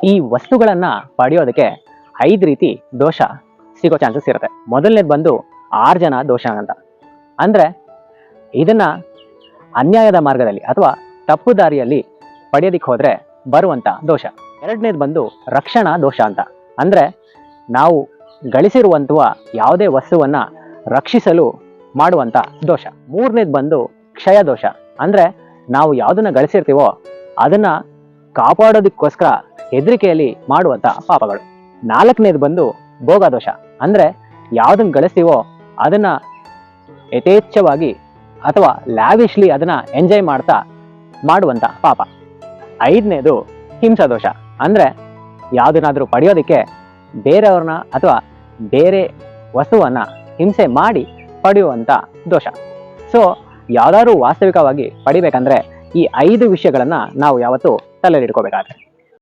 ಈ ವಸ್ತುಗಳನ್ನ ಪಡೆಯೋದಕ್ಕೆ 5 ರೀತಿ ದೋಷ ಸಿಗೋ ಚಾನ್ಸಸ್ ಇರುತ್ತೆ. ಮೊದಲನೇದು ಬಂದು ಆರ್ಜನ ದೋಷ ಅಂತ. ಅಂದ್ರೆ ಇದನ್ನ ಅನ್ಯಾಯದ ಮಾರ್ಗದಲ್ಲಿ ಅಥವಾ ತಪ್ಪು ದಾರಿಯಲ್ಲಿ ಪಡೆಯೋದಿಕ್ಕೆ ಹೋದ್ರೆ ಬರುವಂತ ದೋಷ. ಎರಡನೇದು ಬಂದು ರಕ್ಷಣಾ ದೋಷ ಅಂತ. ಅಂದ್ರೆ ನಾವು ಗಳಿಸಿರುವಂತಹ ಯಾವುದೇ ವಸ್ತುವನ್ನ ರಕ್ಷಿಸಲು ಮಾಡುವಂತ ದೋಷ. ಮೂರನೇದು ಬಂದು ಕ್ಷಯ ದೋಷ. ಅಂದ್ರೆ ನಾವು ಯಾವುದನ್ನ ಗಳಿಸಿರ್ತೀವೋ ಅದನ್ನ ಕಾಪಾಡೋದಕ್ಕೋಸ್ಕರ ಹೆದರಿಕೆಯಲ್ಲಿ ಮಾಡುವಂತ ಪಾಪಗಳು. ನಾಲ್ಕನೇದು ಬಂದು ಭೋಗ ದೋಷ. ಅಂದ್ರೆ ಯಾವುದನ್ನ ಗಳಿಸ್ತೀವೋ ಅದನ್ನ ಯಥೇಚ್ಛವಾಗಿ ಅಥವಾ ಲ್ಯಾವಿಶ್ಲಿ ಅದನ್ನ ಎಂಜಾಯ್ ಮಾಡ್ತಾ ಮಾಡುವಂತ ಪಾಪ. ಐದನೇದು ಹಿಂಸಾ ದೋಷ. ಅಂದ್ರೆ ಯಾವುದನ್ನಾದ್ರೂ ಪಡೆಯೋದಿಕ್ಕೆ ಬೇರೆಯವ್ರನ್ನ ಅಥವಾ ಬೇರೆ ವಸ್ತುವನ್ನ ಹಿಂಸೆ ಮಾಡಿ ಪಡೆಯುವಂತ ದೋಷ. ಸೊ ಯಾವ್ದಾದ್ರು ವಾಸ್ತವಿಕವಾಗಿ ಪಡಿಬೇಕಂದ್ರೆ ಈ 5 ವಿಷಯಗಳನ್ನ ನಾವು ಯಾವತ್ತೂ ತಲೆಯಲ್ಲಿ ಇಟ್ಕೋಬೇಕಾಗುತ್ತೆ.